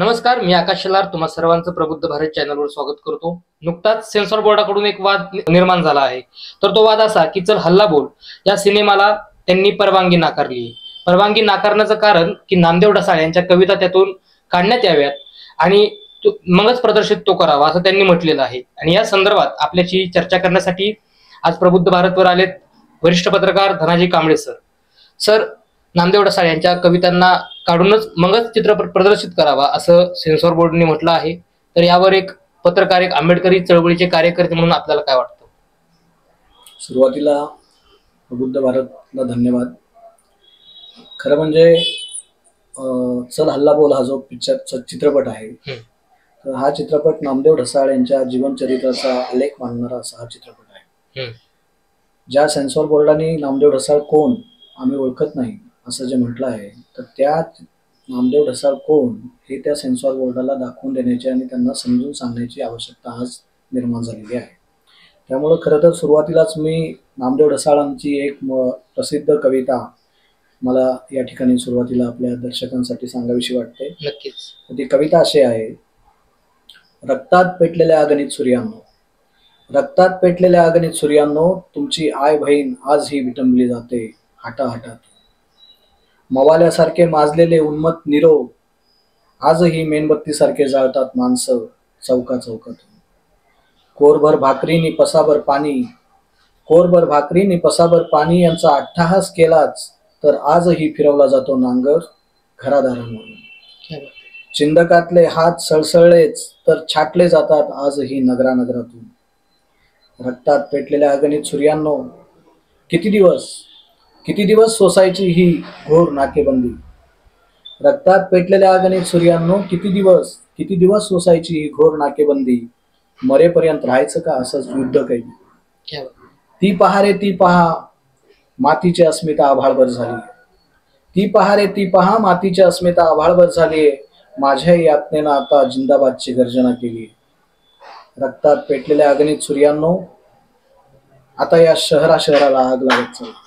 नमस्कार, मी आकाश शेलार तुम्हा सर्वांचं प्रबुद्ध भारत चॅनलवर स्वागत करतो। नुकताच सेन्सॉर बोर्डाकडून एक वाद निर्माण झाला आहे। तर तो वाद असा की चल हल्ला बोल या सिनेमाला त्यांनी परवानगी नाकारली। परवानगी नाकारण्याचं कारण की नामदेव ढसाळ यांच्या कविता त्यातून काढण्यात याव्यात आणि मगच प्रदर्शित तो करावा असं त्यांनी म्हटलेलं आहे। आणि या संदर्भात आपल्याशी चर्चा करण्यासाठी आज प्रबुद्ध भारतवर आलेत वरिष्ठ पत्रकार धनाजी कांबळे सर। सर, नामदेव ढसाळ यांच्या कवितांना काढूनच मगच चित्रपट प्रदर्शित करावा असं सेन्सॉर बोर्डने म्हटलं आहे। तर यावर एक पत्रकार, एक आंबेडकरी चळवळीचे कार्यकर्ते म्हणून आपल्याला काय वाटतं? सुरुवातीला प्रबुद्ध भारतला धन्यवाद। खरं म्हणजे चल हल्ला बोल हा जो चित्रपट आहे, तर हा चित्रपट नामदेव ढसाळ यांच्या जीवनचरित्राचा आलेख मांडणारा असा हा चित्रपट आहे। ज्या सेन्सॉर बोर्डाने नामदेव ढसाळ कोण, आम्ही ओळखत नाही असं जे म्हटलं आहे, तर त्या नामदेव ढसाळ कोण हे त्या सेन्सॉर बोर्डाला दाखवून देण्याची आणि त्यांना समजून सांगण्याची आवश्यकता आज निर्माण झालेली आहे। त्यामुळे खरं तर सुरुवातीलाच मी नामदेव ढसाळांची एक प्रसिद्ध कविता मला या ठिकाणी सुरुवातीला आपल्या दर्शकांसाठी सांगावीशी वाटते। नक्कीच। ती कविता अशी आहे: रक्तात पेटलेल्या अगणित सूर्यांनो, रक्तात पेटलेल्या अगणित सूर्यांनो, तुमची आय बहीण आजही विटंबली जाते हाटाहाटात। मवाल्यासारखे माजलेले उन्मत्त निरोग आजही मेणबत्तीसारखे जाळतात माणसं चौका चौकातून। कोरभर भाकरीनी पसाभर पाणी, कोरभर भाकरीनी पसाभर पाणी यांचा अट्टहास केलाच तर आजही फिरवला जातो नांगर घरादारांवरून। चिंदकातले हात सळसळलेच तर छाटले जातात आजही नगरानगरातून। रक्तात पेटलेल्या अगणित सूर्यांनो, किती दिवस सोसायची ही घोर नाकेबंदी। रक्तात पेटलेल्या अगणित सूर्यांनो, किती दिवस सोसायची ही घोर नाकेबंदी। मरेपर्यंत राहायचं का असंच युद्ध कैदी। ती पहा रे ती पहा, मातीची अस्मिता आभाळभर झाली। ती पहा रे ती पहा, मातीची अस्मिता आभाळभर झालीये। माझ्या यातनेनं आता जिंदाबादची गर्जना केली। रक्तात पेटलेल्या अगणित सूर्यांनो, आता या शहराला आग लावत चला।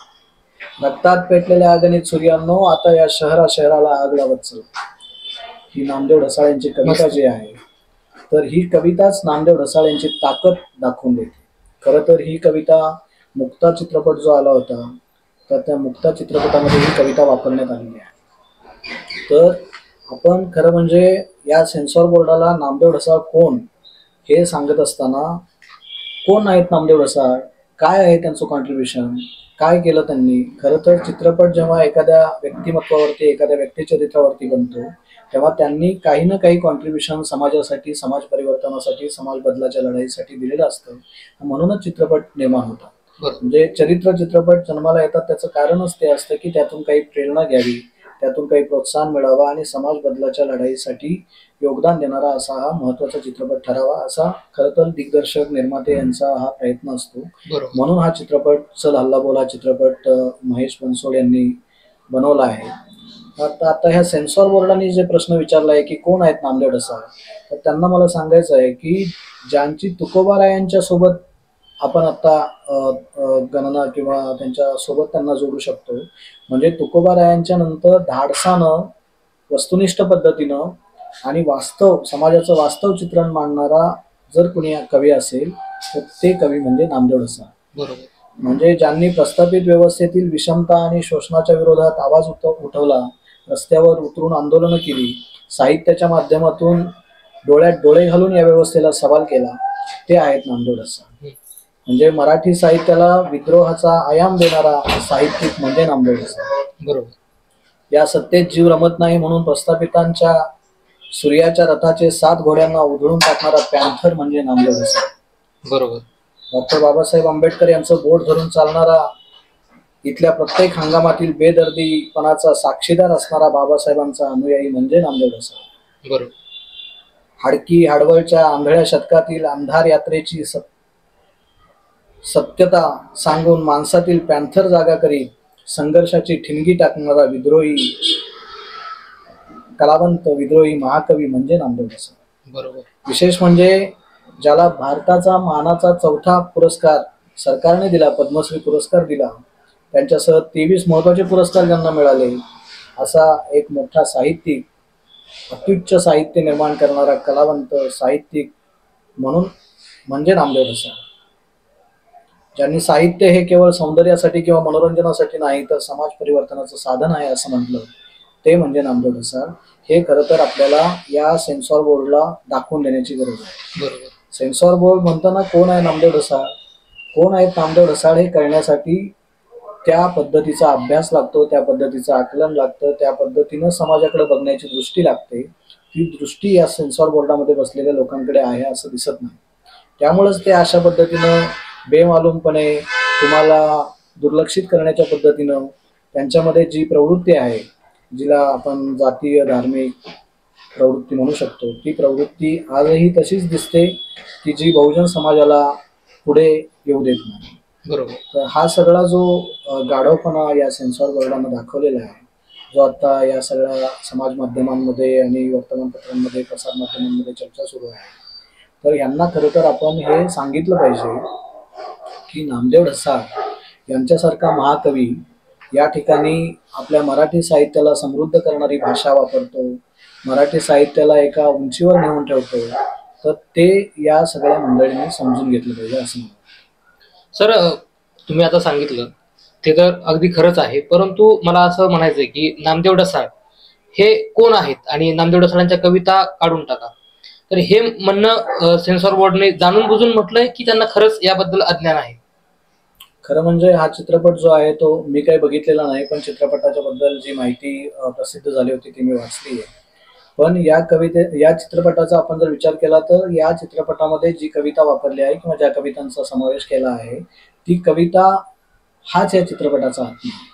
रक्तात पेटलेल्या अगणित सूर्यांनो, आता या शहराला आग लावत चला। ही नामदेव ढसाळ यांची कविता जी आहे, तर ही कविताच नामदेव ढसाळ यांची ताकद दाखवून देते। खरं तर ही कविता मुक्ता चित्रपट जो आला होता, तर त्या मुक्ता चित्रपटामध्ये ही कविता वापरण्यात आलेली आहे। तर आपण खरं म्हणजे या सेन्सॉर बोर्डाला नामदेव ढसाळ कोण हे सांगत असताना, कोण आहेत नामदेव ढसाळ, काय आहे त्यांचं कॉन्ट्रीब्युशन, काय केलं त्यांनी। खरं तर चित्रपट जेव्हा एखाद्या व्यक्तिमत्वावरती, एखाद्या व्यक्तिचरित्रावरती बनतो, तेव्हा त्यांनी काही ना काही कॉन्ट्रीब्युशन समाजासाठी, समाज परिवर्तनासाठी, समाज बदलाच्या लढाईसाठी दिलेलं असतं। म्हणूनच चित्रपट निर्माण होतात। म्हणजे चित्रपट जन्माला येतात त्याचं कारणच ते असतं की त्यातून काही प्रेरणा घ्यावी, त्यातून काही प्रोत्साहन मिळावं आणि समाज बदलाच्या लढाईसाठी योगदान देणारा असा हा महत्वाचा चित्रपट ठरावा, असा खरं तर दिग्दर्शक, निर्माते यांचा हा प्रयत्न असतो। म्हणून हा चित्रपट चल हल्ला बोल हा चित्रपट महेश बनसोड यांनी बनवला आहे। आता ह्या सेन्सॉर बोर्डाने जे प्रश्न विचारला आहे की कोण आहेत नामदेव ढसाळ, तर त्यांना मला सांगायचं आहे की ज्यांची तुकोबारायांच्या सोबत आपण आता गणना किंवा त्यांच्या सोबत त्यांना जोडू शकतो, म्हणजे तुकोबारायांच्या नंतर धाडसानं, वस्तुनिष्ठ पद्धतीनं आणि समाजाचं वास्तव चित्रण मांडणारा जर कुणी कवी असेल तर ते कवी म्हणजे नामदेव ढसाळ। बरोबर। म्हणजे ज्यांनी प्रस्थापित व्यवस्थेतील विषमता आणि शोषणाच्या विरोधात आवाज उठवला, रस्त्यावर उतरून आंदोलनं केली, साहित्याच्या माध्यमातून डोळ्यात डोळे घालून या व्यवस्थेला सवाल केला, ते आहेत नामदेव ढसाळ। म्हणजे मराठी साहित्याला विद्रोहाचा आयाम देणारा साहित्यिक म्हणजे नामदेव ढसाळ। बरोबर। या सत्तेत जीव रमत नाही म्हणून प्रस्थापितांच्या सूर्याच्या रथाचे 7 घोड्यांना उधळून टाकणारा पॅन्थर म्हणजे नामदेव ढसाळ। बरोबर। डॉक्टर बाबासाहेब आंबेडकर यांचं बोट धरून चालणारा, इथल्या प्रत्येक हंगामातील बेदर्दीपणाचा साक्षीदार असणारा बाबासाहेबांचा अनुयायी म्हणजे नामदेव ढसाळ। बरोबर। हाडकी हाडवळच्या आंधळ्या शतकातील अंधार यात्रेची सत्यता सांगून माणसातील पॅन्थर जागा करीत संघर्षाची ठिणगी टाकणारा विद्रोही कलावंत, विद्रोही महाकवी म्हणजे नामदेव ढसाळ। बरोबर। विशेष म्हणजे ज्याला भारताचा मानाचा 4था पुरस्कार सरकारने दिला, पद्मश्री पुरस्कार दिला, त्यांच्यासह 23 महत्वाचे पुरस्कार ज्यांना मिळाले, असा एक मोठा साहित्यिक अत्युच्च साहित्य निर्माण करणारा कलावंत साहित्यिक म्हणून म्हणजे नामदेव ढसाळ, ज्यांनी साहित्य हे केवळ सौंदर्यासाठी किंवा मनोरंजनासाठी नाही तर समाज परिवर्तनाचं साधन आहे असं म्हटलं, ते म्हणजे नामदेव ढसाळ. हे खरं तर आपल्याला या सेन्सॉर बोर्डला दाखवून देण्याची गरज आहे. बरोबर. सेन्सॉर बोर्ड म्हणताना कोण आहे नामदेव ढसाळ, कोण आहेत नामदेव ढसाळ हे कळण्यासाठी त्या पद्धतीचा अभ्यास लागतो, त्या पद्धतीचं आकलन लागतं, त्या पद्धतीनं समाजाकडे बघण्याची दृष्टी लागते. ती दृष्टी या सेन्सॉर बोर्डामध्ये बसलेल्या लोकांकडे आहे असं दिसत नाही. त्यामुळेच ते अशा पद्धतीनं बेमालूमपणे तुम्हाला दुर्लक्षित करण्याच्या पद्धतीनं त्यांच्यामध्ये जी प्रवृत्ती आहे, जिला आपण जातीय धार्मिक प्रवृत्ती म्हणू शकतो, ती प्रवृत्ती आजही तशीच दिसते की जी बहुजन समाजाला पुढे येऊ देत नाही. बरोबर. तर हा सगळा जो गाढवपणा या सेन्सॉर बोर्डानं दाखवलेला आहे, जो आता या सगळ्या समाज माध्यमांमध्ये आणि वर्तमानपत्रांमध्ये प्रसार माध्यमांमध्ये चर्चा सुरू आहे, तर यांना खरं तर आपण हे सांगितलं पाहिजे की नामदेव ढसाळ यांच्यासारखा महाकवी या ठिकाणी आपल्या मराठी साहित्याला समृद्ध करणारी भाषा वापरतो, मराठी साहित्याला एका उंचीवर नेऊन ठेवतो, तर ते या सगळ्या मंडळींनी समजून घेतलं पाहिजे असं मला. सर, तुम्ही आता सांगितलं ते तर अगदी खरंच आहे, परंतु मला असं म्हणायचंय की नामदेव ढसाळ हे कोण आहेत आणि नामदेव ढसाळांच्या कविता काढून टाका. तर हे म्हणणं सेन्सॉर बोर्डने जाणून बुजून म्हटलंय की त्यांना खरंच याबद्दल अज्ञान आहे? खरं म्हणजे हा चित्रपट जो आहे तो मी काही बघितलेला नाही, पण चित्रपटाच्या बद्दल जी माहिती प्रसिद्ध झाली होती ती मी वाचली आहे. पण या चित्रपटाचा आपण जर विचार केला तर या चित्रपटामध्ये जी कविता वापरली आहे किंवा ज्या कवितांचा समावेश केला आहे, ती कविता हाच या चित्रपटाचा आत्मा आहे.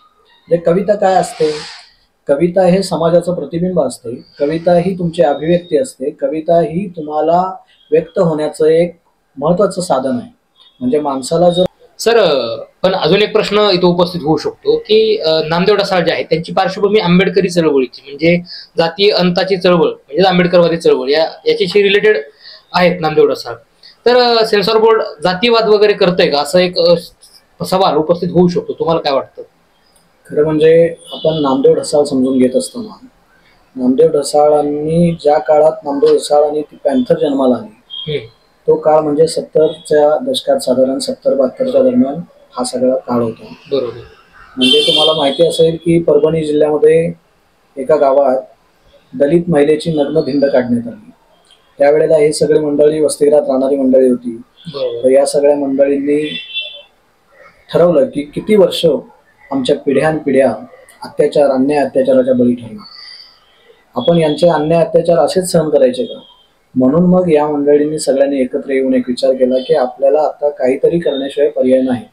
म्हणजे कविता काय असते? कविता हे समाजाचं प्रतिबिंब असते, कविता ही तुमची अभिव्यक्ती असते, कविता ही तुम्हाला व्यक्त होण्याचं एक महत्वाचं साधन आहे. म्हणजे माणसाला जर सर, पण अजून एक प्रश्न इथं उपस्थित होऊ शकतो की नामदेव ढसाळ जे आहे त्यांची पार्श्वभूमी आंबेडकरी चळवळीची, म्हणजे जातीय अंताची चळवळ म्हणजे आंबेडकरवादी चळवळ याच्याशी रिलेटेड आहेत नामदेव ढसाळ. तर सेन्सॉर बोर्ड जातीवाद वगैरे करतंय का, असं एक सवाल उपस्थित होऊ शकतो. तुम्हाला काय वाटतं? खरं म्हणजे आपण नामदेव ढसाळ समजून घेत असताना, नामदेव ढसाळांनी ज्या काळात नामदेव ढसाळ आणि ती पॅन्थर जन्माला आली, तो काळ म्हणजे 70च्या दशकात, साधारण 70-72च्या दरम्यान हा सगळा काळ होता. बरोबर. म्हणजे तुम्हाला माहिती असेल की परभणी जिल्ह्यामध्ये एका गावात दलित महिलेची नग्न भिंड काढण्यात आली. त्यावेळेला ही सगळी मंडळी वसतिगृहात राहणारी मंडळी होती. तर या सगळ्या मंडळींनी ठरवलं की किती वर्ष आमच्या पिढ्यानपिढ्या अन्याय अत्याचाराच्या बळी ठरणार, आपण यांचे अन्याय अत्याचार असेच सहन करायचे का? म्हणून मग या मंडळींनी सगळ्यांनी एकत्र येऊन एक विचार केला की आपल्याला आता काहीतरी करण्याशिवाय पर्याय नाही.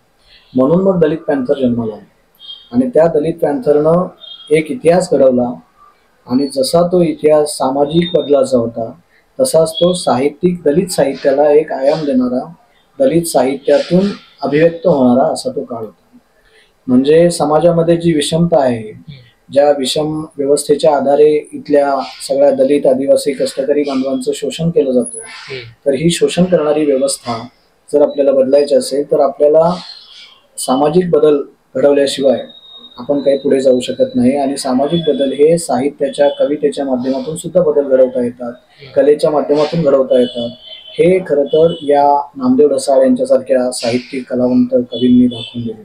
म्हणून मग दलित पॅन्थर जन्माला आला आणि त्या दलित पॅन्थरनं एक इतिहास घडवला आणि जसा तो इतिहास सामाजिक बदलाचा होता तसाच तो साहित्यिक दलित साहित्याला एक आयाम देणारा, दलित साहित्यातून अभिव्यक्त होणारा असा तो काळ होता. म्हणजे समाजामध्ये जी विषमता आहे, ज्या विषम व्यवस्थेच्या आधारे इथल्या सगळ्या दलित, आदिवासी, कष्टकरी बांधवांचं शोषण केलं जातं, तर ही शोषण करणारी व्यवस्था जर आपल्याला बदलायची असेल तर आपल्याला सामाजिक बदल घडवल्याशिवाय आपण काही पुढे जाऊ शकत नाही. आणि सामाजिक बदल हे साहित्याच्या, कवितेच्या माध्यमातून सुद्धा बदल घडवता येतात, कलेच्या माध्यमातून घडवता येतात. हे खरं तर या नामदेव ढसाळ यांच्यासारख्या साहित्यिक, कलावंत कवींनी दाखवून दिले.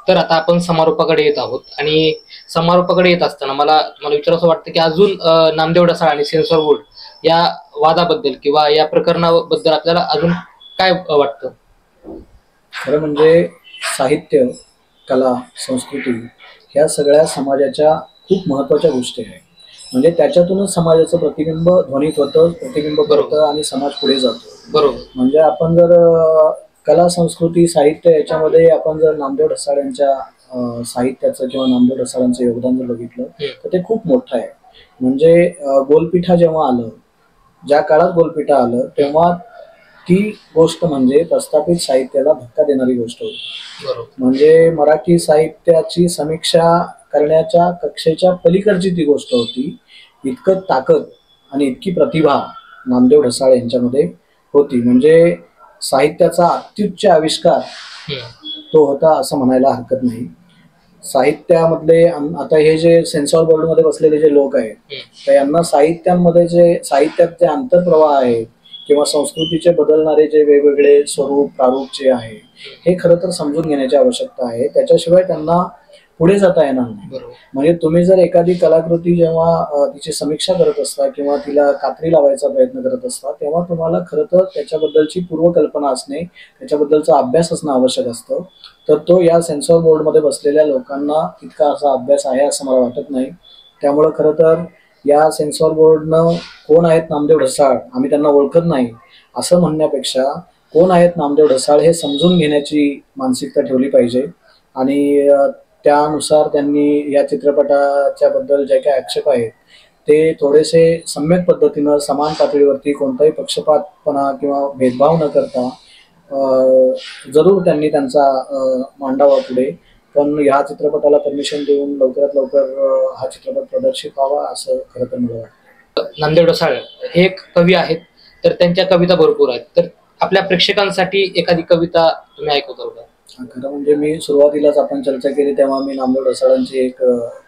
तर आता आपण समारोपाकडे येत आहोत आणि समारोपाकडे येत असताना मला विचारावं वाटतं की अजून नामदेव ढसाळ आणि सेन्सॉर बोर्ड या वादाबद्दल किंवा या प्रकरणाबद्दल आपल्याला अजून काय वाटतं? खरं म्हणजे साहित्य, कला, संस्कृती ह्या सगळ्या समाजाच्या खूप महत्त्वाच्या गोष्टी आहेत. म्हणजे त्याच्यातूनच समाजाचं प्रतिबिंब ध्वनित होतं, प्रतिबिंब करतं आणि समाज पुढे जातो. बरोबर. म्हणजे आपण जर कला, संस्कृती, साहित्य याच्यामध्ये आपण जर नामदेव ढसाळ यांच्या साहित्याचं किंवा नामदेव ढसाळांचं योगदान जर बघितलं तर ते खूप मोठं आहे. म्हणजे गोलपीठा जेव्हा आलं, ज्या काळात गोलपीठा आलं तेव्हा ती गोष्ट म्हणजे प्रस्थापित साहित्याला धक्का देणारी गोष्ट होती. म्हणजे मराठी साहित्याची समीक्षा करण्याच्या कक्षेच्या पलीकडची ती गोष्ट होती. इतकं ताकद आणि इतकी प्रतिभा नामदेव ढसाळ यांच्यामध्ये होती. म्हणजे साहित्याचा अत्युच्च आविष्कार तो होता असं म्हणायला हरकत नाही. साहित्यामधले आता हे जे सेन्सॉर बोर्डमध्ये बसलेले जे लोक आहेत, तर यांना साहित्यात जे आंतरप्रवाह आहेत किंवा संस्कृतीचे बदलणारे जे वेगवेगळे स्वरूप प्रारूप जे आहे, हे खरं तर समजून घेण्याची आवश्यकता आहे. त्याच्याशिवाय त्यांना पुढे जाता येणार नाही. म्हणजे तुम्ही जर एखादी कलाकृती जेव्हा तिची समीक्षा करत असता किंवा तिला कात्री लावायचा प्रयत्न करत असता, तेव्हा तुम्हाला खरं तर त्याच्याबद्दलची पूर्वकल्पना असणे, त्याच्याबद्दलचा अभ्यास असणं आवश्यक असतं. तर तो या सेन्सॉर बोर्डमध्ये बसलेल्या लोकांना इतका असा अभ्यास आहे असं मला वाटत नाही. त्यामुळं खरं तर या सेन्सॉर बोर्डनं कोण आहेत नामदेव ढसाळ, आम्ही त्यांना ओळखत नाही असं म्हणण्यापेक्षा कोण आहेत नामदेव ढसाळ हे समजून घेण्याची मानसिकता ठेवली पाहिजे. आणि त्यानुसार त्यांनी या चित्रपटाच्या बद्दल जे काही आक्षेप आहेत ते थोडेसे सम्यक पद्धतीनं समान पातळीवरती कोणताही पक्षपातपणा किंवा भेदभाव न करता जरूर त्यांनी त्यांचा मांडावा पुढे. पण ह्या चित्रपटाला परमिशन देऊन लवकरात लवकर हा चित्रपट प्रदर्शित व्हावा असं खरं तर मला वाटतं. नामदेव ढसाळ हे एक कवी आहेत, तर त्यांच्या कविता भरपूर आहेत. तर आपल्या प्रेक्षकांसाठी एखादी कविता तुम्ही ऐकवताल का? खरं म्हणजे मी सुरुवातीलाच आपण चर्चा केली तेव्हा मी नामदेव ढसाळांची एक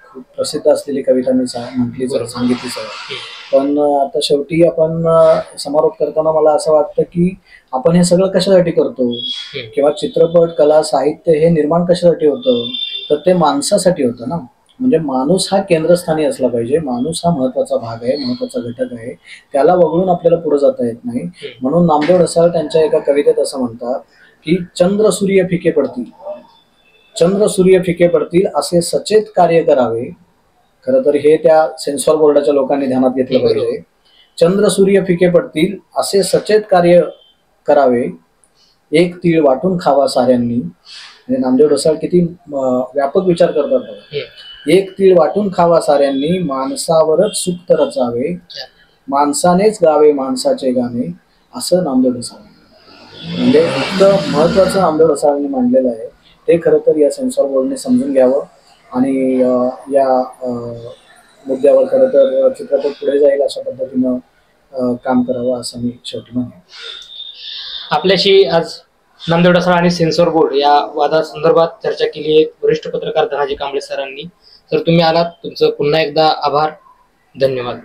खूप प्रसिद्ध असलेली कविता मी सांगितली सर. पण आता शेवटी आपण समारोप करताना मला असं वाटतं की आपण हे सगळं कशासाठी करतो किंवा चित्रपट कला साहित्य हे निर्माण कशासाठी होतं, तर ते माणसासाठी होतं ना. म्हणजे माणूस हा केंद्रस्थानी असला पाहिजे. माणूस हा महत्वाचा भाग आहे, महत्वाचा घटक आहे. त्याला वगळून आपल्याला पुढे जाता येत नाही. म्हणून नामदेव ढसाळ त्यांच्या एका कवितेत असं म्हणतात की चंद्र सूर्य फिके पडतील, चंद्र सूर्य फिके पडतील असे सचेत कार्य करावे. खरं तर हे त्या सेन्सॉर बोर्डाच्या लोकांनी ध्यानात घेतलं पाहिजे. चंद्र सूर्य फिके पडतील असे सचेत कार्य करावे, एक तीळ वाटून खावा साऱ्यांनी. म्हणजे नामदेव ढसाळ किती व्यापक विचार करतात. एक तीळ वाटून खावा साऱ्यांनी, माणसावरच सुक्त रचावे, माणसानेच गावे माणसाचे गाणे, असं नामदेव ढसाळ. म्हणजे इतकं महत्वाचं नामदेव ढसाळांनी मांडलेलं आहे. ते खरं तर या सेन्सॉर बोर्डने समजून घ्यावं आणि या मुद्द्यावर खरं तर चित्रपट पुढे जाईल अशा पद्धतीनं काम करावं असं मी शेवटी म्हणेन. आपल्याशी आज नामदेव ढसाळ आणि सेन्सॉर बोर्ड या वादासंदर्भात चर्चा केली आहे वरिष्ठ पत्रकार धनाजी कांबळे सरांनी. तर तुम्ही आलात, तुमचं पुन्हा एकदा आभार. धन्यवाद.